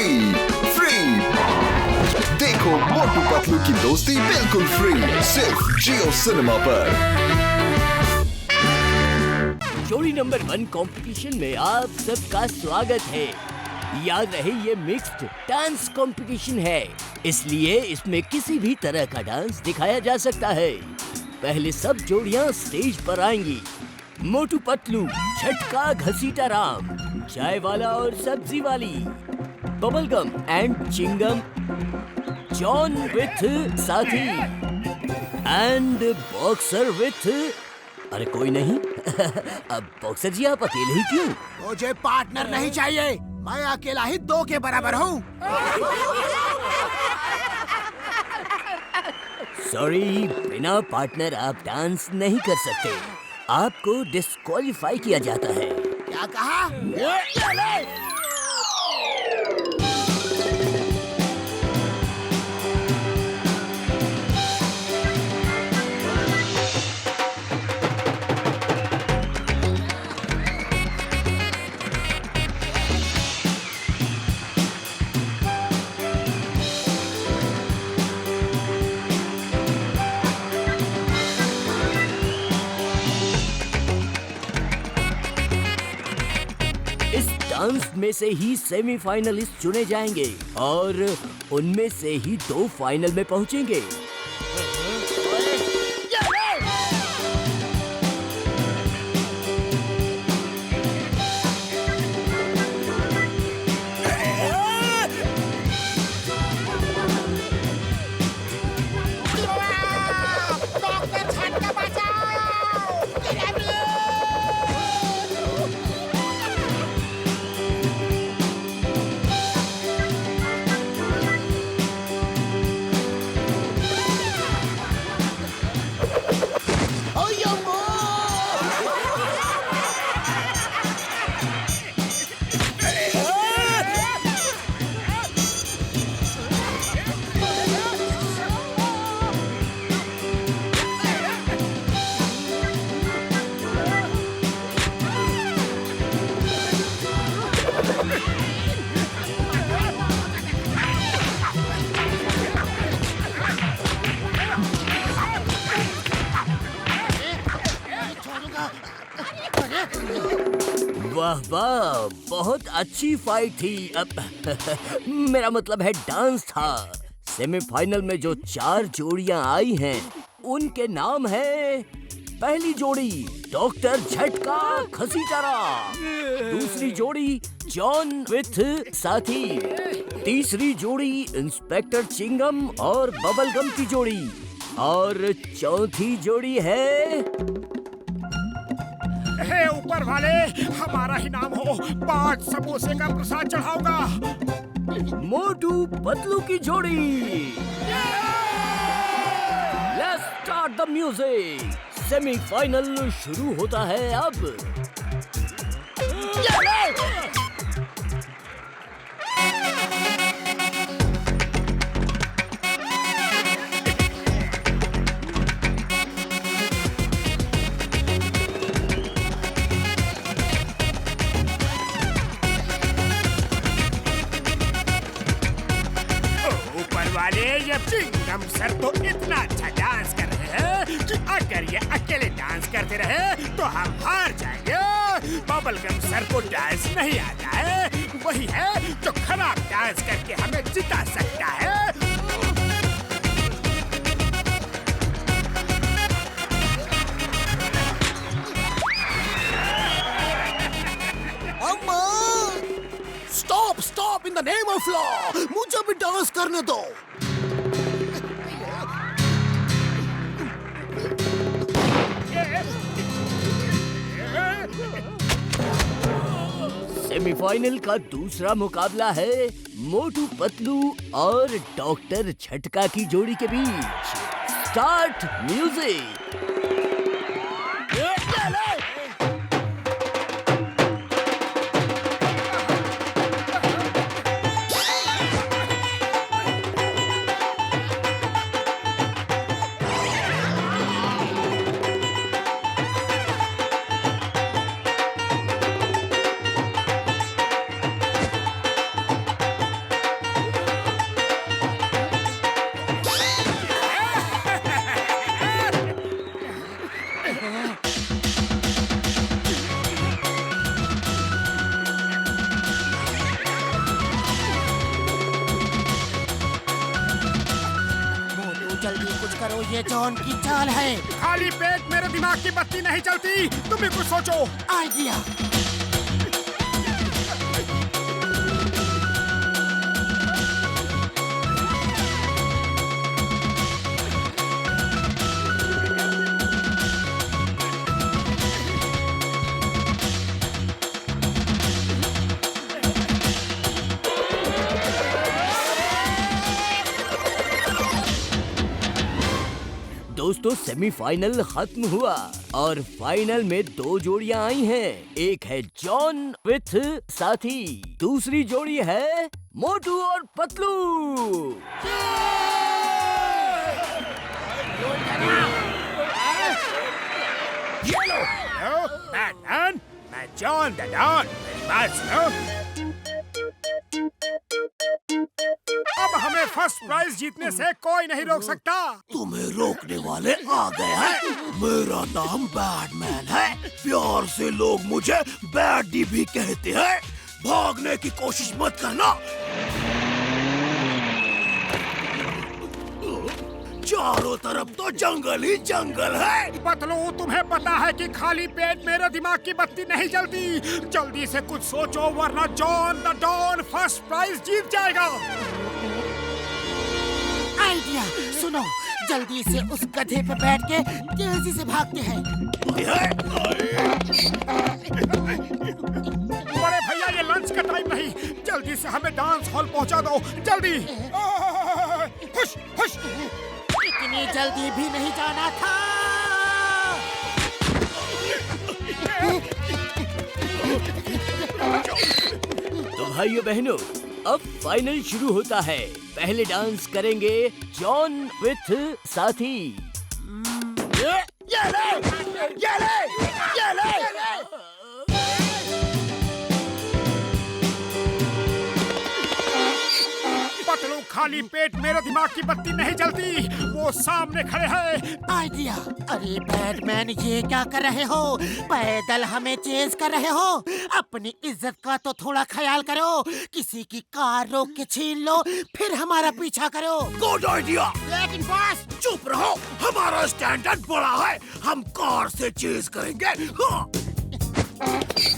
Free free. देखो मोटू पतलू की दोस्ती बिल्कुल फ्री, सिर्फ जियो सिनेमा पर। जोड़ी नंबर 1 कंपटीशन में आप सबका स्वागत है। याद रहे ये मिक्स्ड डांस कंपटीशन है, इसलिए इसमें किसी भी तरह का डांस दिखाया जा सकता है। पहले सब जोड़ियां स्टेज पर आएंगी। मोटू पतलू, झटका घसीटा राम, चाय वाला और सब्जी वाली, bubblegum and chewing gum, John with साथी एंड बॉक्सर विथ। अरे कोई नहीं। अब बॉक्सर जी आप अकेले ही क्यों? मुझे पार्टनर नहीं चाहिए, मैं अकेला ही 2 के बराबर हूँ। सॉरी, बिना पार्टनर आप डांस नहीं कर सकते। आपको डिस्क्वालीफाई किया जाता है। क्या कहा? इस डांस में से ही सेमीफाइनलिस्ट चुने जाएंगे और उनमें से ही 2 फाइनल में पहुंचेंगे। वाह वाह, बहुत अच्छी फाइट थी। अब मेरा मतलब है डांस था। सेमीफाइनल में जो 4 जोड़ियां आई हैं, उनके नाम है। पहली जोड़ी डॉक्टर झटका खसीटारा, दूसरी जोड़ी जॉन विथ साथी, तीसरी जोड़ी इंस्पेक्टर चिंगम और बबलगम की जोड़ी, और चौथी जोड़ी है। हे ऊपर वाले, हमारा ही नाम हो, 5 समोसे का प्रसाद चढ़ाऊंगा। मोटू पतलू की जोड़ी। Let's start the music. Semifinal शुरू होता है अब। ये चिंगम सर तो इतना अच्छा डांस कर रहे हैं कि अगर ये अकेले डांस करते रहे तो हम हार जाएंगे। बबलगम सर को डांस नहीं आता है, वही है जो खराब डांस करके हमें जिता सकता है। अम्मा! Stop stop in the name of law, मुझे भी डांस करने दो। सेमीफाइनल का दूसरा मुकाबला है मोटू पतलू और डॉक्टर झटका की जोड़ी के बीच। Start music. करो, ये जॉन की चाल है। खाली पेट मेरे दिमाग की बत्ती नहीं चलती, तुम भी कुछ सोचो। आइडिया। दोस्तों सेमीफाइनल खत्म हुआ और फाइनल में दो जोड़ियां आई हैं। एक है जॉन विथ साथी, दूसरी जोड़ी है मोटू और पतलू। ये लो, बैटमैन, मैं जॉन द डॉन, मेरी बात सुनो। अब हमें फर्स्ट प्राइज जीतने से कोई नहीं रोक सकता। तुम्हें रोकने वाले आ गए हैं। मेरा नाम बैटमैन है, प्यार से लोग मुझे बैडी भी कहते हैं। भागने की कोशिश मत करना। चारों तरफ तो जंगल ही जंगल है। पतलू, तुम्हें पता है कि खाली पेट मेरे दिमाग की बत्ती नहीं जलती। जल्दी से कुछ सोचो वरना John the Don first prize जीत जाएगा। आइडिया सुनो, जल्दी से उस गधे पे बैठ के तेजी से भागते हैं। बड़े भैया, ये लंच का टाइम नहीं, जल्दी से हमें डांस हॉल पहुंचा दो, जल्दी। हुश, हुश। इतनी जल्दी भी नहीं जाना था। तो भाइयों बहनों, अब फाइनल शुरू होता है। पहले डांस करेंगे जॉन विथ साथी। ये ले, ये ले, ये ले। पतलू, खाली पेट मेरे दिमाग की बत्ती नहीं जलती, वो सामने खड़े हैं। आइडिया। अरे बैटमैन, ये क्या कर रहे हो? पैदल हमें चेज कर रहे हो? अपनी इज्जत का तो थोड़ा ख्याल करो। किसी की कार रोक के छीन लो, फिर हमारा पीछा करो। Good idea. लेकिन बॉस, चुप रहो, हमारा स्टैंडर्ड बड़ा है, हम कार से चेज करेंगे।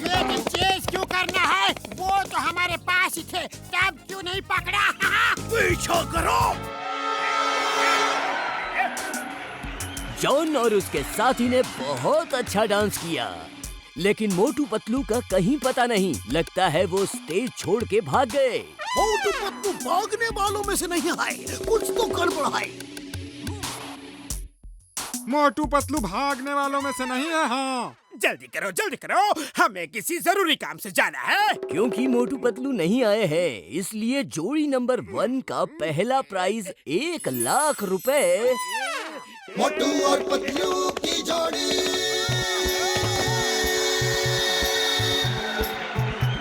लेकिन चेज क्यों करना है? वो तो हमारे पास ही थे, तब क्यों नहीं पकड़ा? पीछा करो। जॉन और उसके साथी ने बहुत अच्छा डांस किया, लेकिन मोटू पतलू का कहीं पता नहीं। लगता है वो स्टेज छोड़ के भाग गए। मोटू पतलू भागने वालों में से नहीं आए, कुछ तो गड़बड़ है। मोटू पतलू भागने वालों में से नहीं है। हाँ, जल्दी करो, जल्दी करो, हमें किसी जरूरी काम से जाना है। क्योंकि मोटू पतलू नहीं आए हैं, इसलिए जोड़ी नंबर 1 का पहला प्राइज 1,00,000 रुपए मोटू और पतलू की जोड़ी,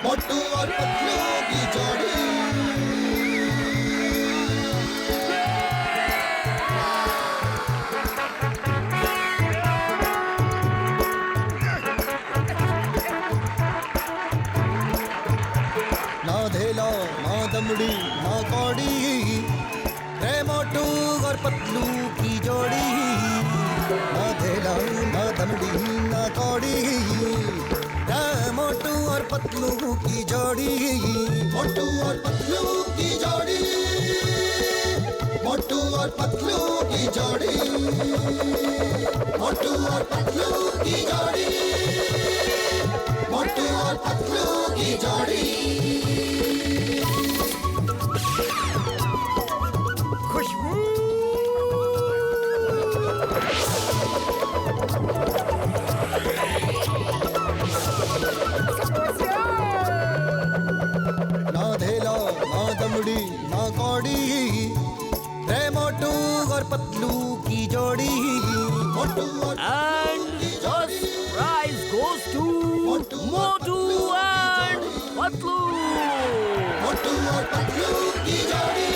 मोटू और पतलू की जोड़ी। ना धेला ना दमड़ी ना कौड़ी, रे मोटू और पतलू की जोड़ी। ना धेला ना दमड़ी ना कौड़ी, रे मोटू और पतलू की जोड़ी। मोटू और पतलू की जोड़ी, मोटू और पतलू की जोड़ी, मोटू और पतलू की जोड़ी, मोटू और पतलू की जोड़ी। ना धेला ना दमड़ी ना कौड़ी, रे मोटू और पतलू की जोड़ी। मोटू और and first prize goes to Motu and Patlu. Motu और पतलू की जोड़ी,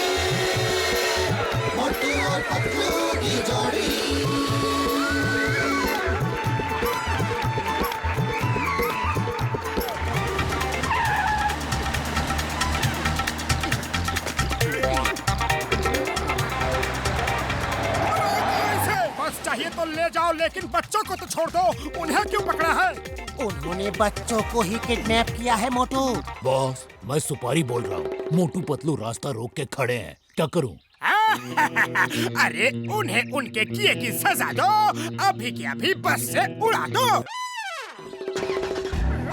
मोटू और पतलू की जोड़ी। ले जाओ, लेकिन बच्चों को तो छोड़ दो। उन्हें क्यों पकड़ा है? उन्होंने बच्चों को ही किडनैप किया है मोटू। बॉस, मैं सुपारी बोल रहा हूँ। मोटू पतलू रास्ता रोक के खड़े हैं, क्या करूँ? अरे उन्हें उनके किए की सजा दो, अभी के अभी बस से उड़ा दो।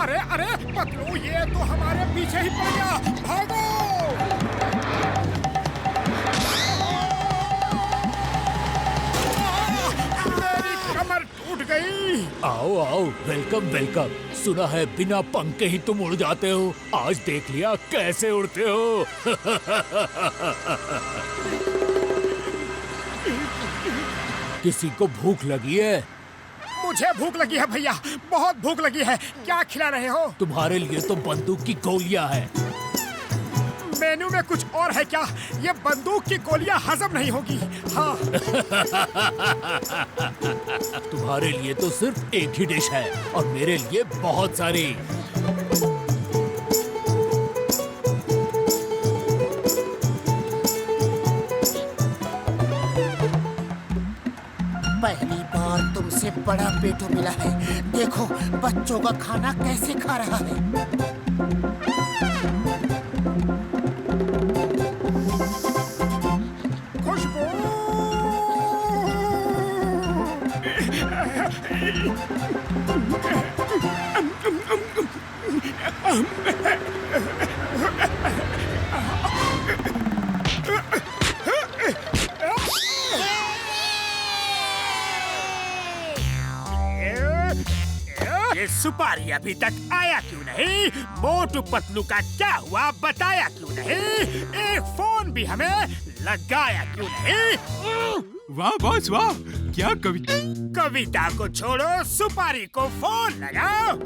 अरे अरे पतलू, ये तो हमारे पीछे ही पड़ गया, भागो! मेरी कमर टूट गई। आओ आओ, वेलकम वेलकम। सुना है बिना पंखे ही तुम उड़ जाते हो, आज देख लिया कैसे उड़ते हो। किसी को भूख लगी है? मुझे भूख लगी है भैया, बहुत भूख लगी है। क्या खिला रहे हो? तुम्हारे लिए तो बंदूक की गोलियां हैं। मेन्यू में कुछ और है क्या? ये बंदूक की गोलियां हजम नहीं होगी। हाँ। तुम्हारे लिए तो सिर्फ एक ही डिश है और मेरे लिए बहुत सारी। पहली बार तुमसे बड़ा पेटू मिला है। देखो बच्चों का खाना कैसे खा रहा है। खुशबू! ये सुपारी अभी तक आया क्यों नहीं? मोटू पतलू का क्या हुआ बताया क्यों नहीं? एक फोन भी हमें लगाया क्यों नहीं? वाह बॉस वाह, क्या कविता! कविता को छोड़ो, सुपारी को फोन लगाओ।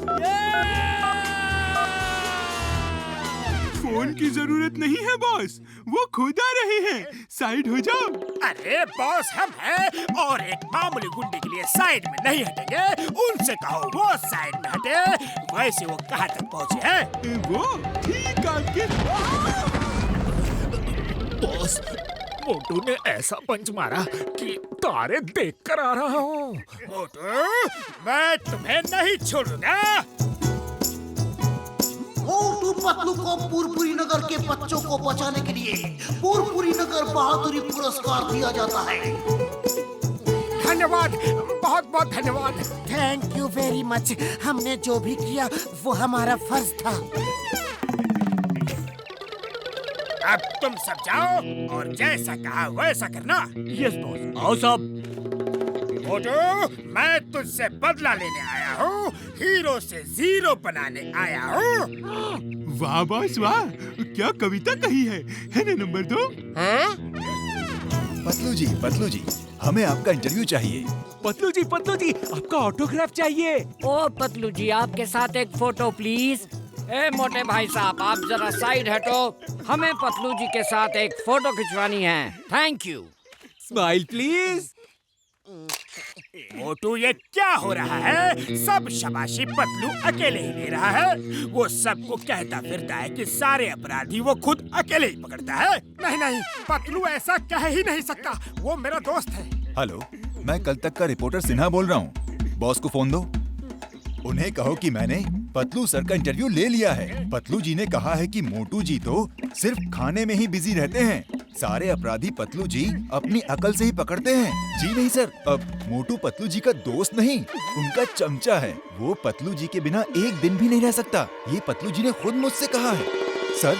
फोन की जरूरत नहीं है बॉस, वो खुद आ रहे हैं, साइड हो जाओ। अरे बॉस हम हैं और एक मामूली गुंडे के लिए साइड में नहीं हटेंगे। उनसे कहो वो साइड में हटे। वैसे वो कहाँ तक पहुँचे हैं? वो ठीक आपके। बॉस, मोटू ने ऐसा पंच मारा कि तारे देखकर आ रहा हूँ। मोटू, मैं तुम्हें नहीं छोड़ूंगा। मोटू पतलू को पुरपुरी नगर के बच्चों को बचाने के लिए पुरपुरी नगर बहादुरी पुरस्कार दिया जाता है। धन्यवाद, बहुत बहुत धन्यवाद। Thank you very much. हमने जो भी किया वो हमारा फर्ज था। अब तुम सब जाओ और जैसा कहा वैसा करना। Yes boss. आओ साहब। मोटू, मैं तुझसे बदला लेने आया हूँ, हीरो से जीरो बनाने आया हूँ। वाह बॉस वाह, क्या कविता कही है ना? नंबर 2। पतलू जी, हमें आपका इंटरव्यू चाहिए। पतलू जी, आपका ऑटोग्राफ चाहिए। ओ पतलू जी, आपके साथ एक फोटो प्लीज। ए मोटे भाई साहब, आप जरा साइड हटो, हमें पतलू जी के साथ एक फोटो खिंचवानी है। Thank you. Smile please. Motu, ये क्या हो रहा है? सब शाबाशी पतलू अकेले ही ले रहा है। वो सबको कहता फिरता है कि सारे अपराधी वो खुद अकेले ही पकड़ता है। नहीं नहीं, पतलू ऐसा कह ही नहीं सकता, वो मेरा दोस्त है। हेलो, मैं कल तक का रिपोर्टर सिन्हा बोल रहा हूँ। बॉस को फोन दो, उन्हें कहो कि मैंने पतलू सर का इंटरव्यू ले लिया है। पतलू जी ने कहा है कि मोटू जी तो सिर्फ खाने में ही बिजी रहते हैं, सारे अपराधी पतलू जी अपनी अकल से ही पकड़ते हैं। जी नहीं सर, अब मोटू पतलू जी का दोस्त नहीं, उनका चमचा है। वो पतलू जी के बिना एक दिन भी नहीं रह सकता, ये पतलू जी ने खुद मुझसे कहा है। सर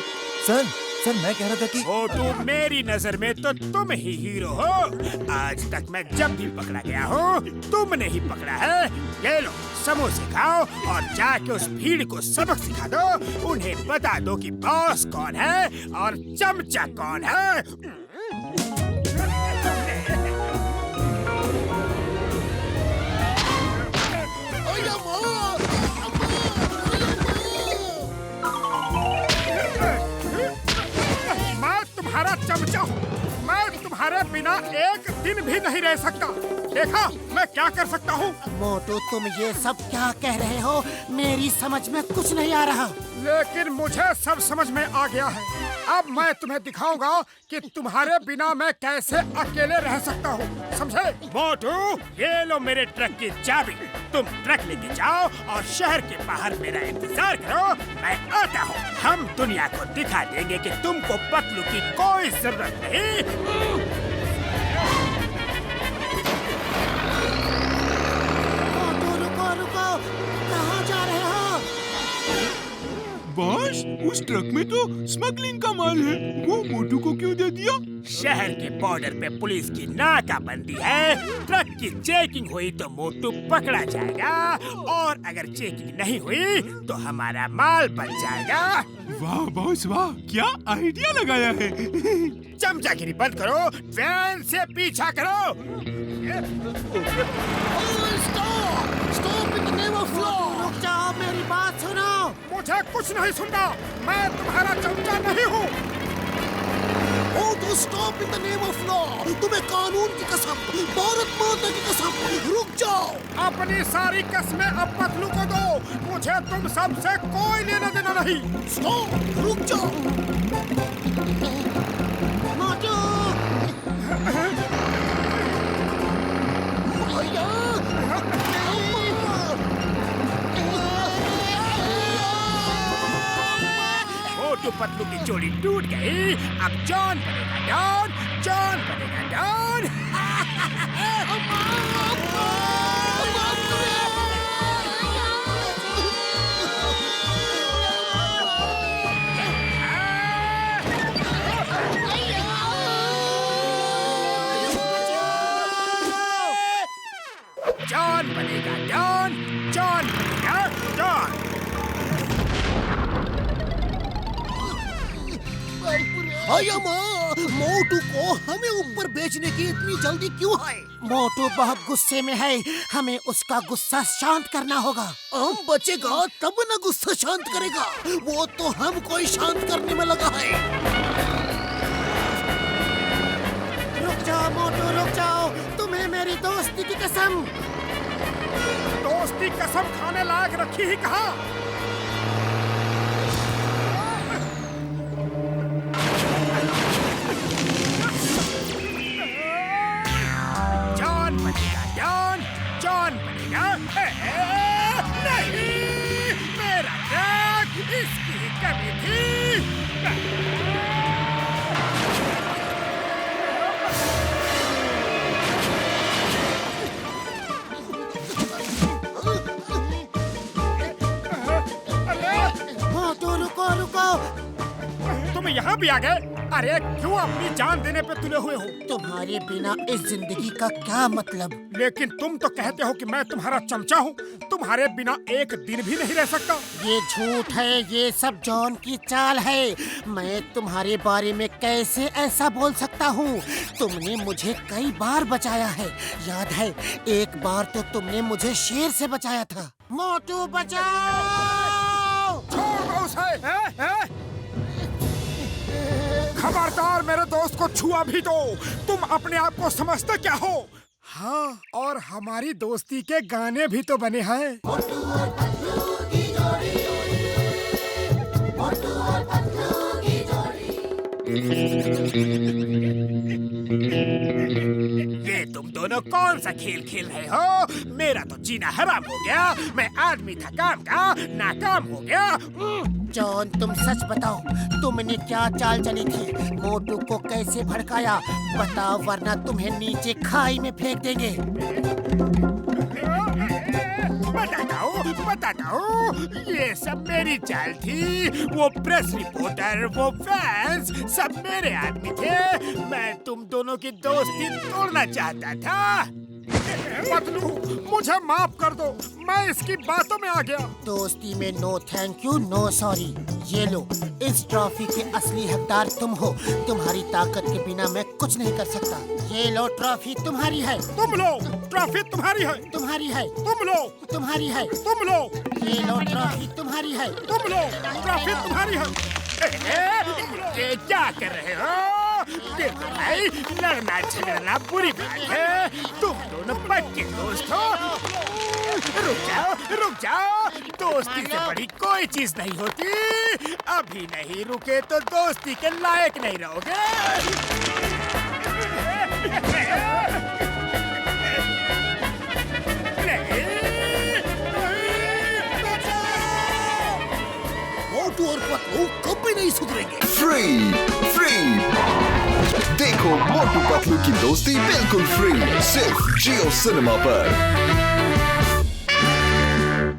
सर सर, मैं कह रहा था कि मोटू, मेरी नजर में तो तुम ही हीरो हो। आज तक मैं जब भी पकड़ा गया हूँ, तुमने ही पकड़ा है। ये लो समोसे खाओ और जाके उस भीड़ को सबक सिखा दो। उन्हें बता दो कि बॉस कौन है और चमचा कौन है। मैं तुम्हारा चमचा हूँ, मैं तुम्हारे बिना एक दिन भी नहीं रह सकता। देखा मैं क्या कर सकता हूँ? मोटू, तुम ये सब क्या कह रहे हो? मेरी समझ में कुछ नहीं आ रहा। लेकिन मुझे सब समझ में आ गया है। अब मैं तुम्हें दिखाऊंगा कि तुम्हारे बिना मैं कैसे अकेले रह सकता हूँ, समझे? मोटू, ये लो मेरे ट्रक की चाबी। तुम ट्रक लेके जाओ और शहर के बाहर मेरा इंतजार करो, मैं आता हूँ। हम दुनिया को दिखा देंगे कि तुमको पतलू की कोई जरूरत नहीं। रुको, कहाँ जा रहे हो? बॉस, उस ट्रक में तो स्मगलिंग का माल है। वो मोटू को क्यों दे दिया? शहर के बॉर्डर पे पुलिस की नाकाबंदी है। ट्रक की चेकिंग हुई तो मोटू पकड़ा जाएगा और अगर चेकिंग नहीं हुई तो हमारा माल बच जाएगा। वाह बॉस वाह, क्या आइडिया लगाया है। चमचागिरी बंद करो, वैन से पीछा करो। Stop in the name of law. रुक जाओ, मेरी बात सुनो। मुझे कुछ नहीं सुनना, मैं तुम्हारा चमचा नहीं हूँ। Motu, stop in the name of law. तुम्हें कानून की कसम, भारत माता की कसम, रुक जाओ। अपनी सारी कस्में अब पतलू को दो, मुझे तुम सबसे कोई लेना देना नहीं। स्टॉप, रुक जाओ। मोटू, मोटू पतलू की जोड़ी टूट गई। अब जॉन बनेगा डॉन, जॉन बनेगा डॉन। जॉन बनेगा डॉन, जॉन बनेगा डॉन। मोटू को हमें ऊपर बेचने की इतनी जल्दी क्यों है? मोटू बहुत गुस्से में है, हमें उसका गुस्सा शांत करना होगा। हम बचेगा तब ना गुस्सा शांत करेगा, वो तो हमको ही शांत करने में लगा है। रुक जाओ मोटू, रुक जाओ, तुम्हें मेरी दोस्ती की कसम। दोस्ती कसम खाने लायक रखी ही कहाँ? जॉन बनेगा डॉन, जॉन बनेगा। नहीं, मेरा ट्रक, इसकी ही कमी थी। मोटू, रुको रुको। तुम यहाँ भी आ गए? अरे क्यों अपनी जान देने पे तुले हुए हो? तुम्हारे बिना इस जिंदगी का क्या मतलब? लेकिन तुम तो कहते हो कि मैं तुम्हारा चमचा हूँ, तुम्हारे बिना एक दिन भी नहीं रह सकता। ये झूठ है, ये सब जॉन की चाल है। मैं तुम्हारे बारे में कैसे ऐसा बोल सकता हूँ? तुमने मुझे कई बार बचाया है, याद है? एक बार तो तुमने मुझे शेर से बचाया था। मोटू बचाओ! छोड़ दो उसे। खबरदार, मेरे दोस्त को छुआ भी तो। तुम अपने आप को समझते क्या हो? हाँ, और हमारी दोस्ती के गाने भी तो बने हैं। ये तुम दोनों कौन सा खेल खेल रहे हो? मेरा तो जीना हराम हो गया। मैं आदमी था काम का, नाकाम हो गया। जॉन, तुम सच बताओ, तुमने क्या चाल चली थी? मोटू को कैसे भड़काया? बताओ, वरना तुम्हें नीचे खाई में फेंक देंगे। बताता हूँ, ये सब मेरी चाल थी। वो प्रेस रिपोर्टर, वो फैंस, सब मेरे आदमी थे। मैं तुम दोनों की दोस्ती तोड़ना चाहता था। पतलू, मुझे माफ कर दो, मैं इसकी बातों में आ गया। दोस्ती में no thank you, no sorry. ये लो, इस ट्रॉफी के असली हकदार तुम हो। तुम्हारी ताकत के बिना मैं कुछ नहीं कर सकता। ये लो, ट्रॉफी तुम्हारी है। तुम लो, ट्रॉफी तुम्हारी है। तुम्हारी है। तुम लो, तुम्हारी है। तुम लो। ये लो, ट्रॉफी तुम्हारी है। तुम लो, ट्रॉफी तुम्हारी है। ये क्या कर रहे हो? देखो भाई, लड़ना झगड़ना बुरी बात है। तुम दोनों पक्के दोस्त हो। रुक जाओ, दोस्ती से बड़ी कोई चीज नहीं होती। अभी नहीं रुके तो दोस्ती के लायक नहीं रहोगे। मोटू और पतलू कभी नहीं सुधरेंगे। फ्री देखो मोटू पतलू की दोस्ती बिल्कुल फ्री सिर्फ जियो सिनेमा पर।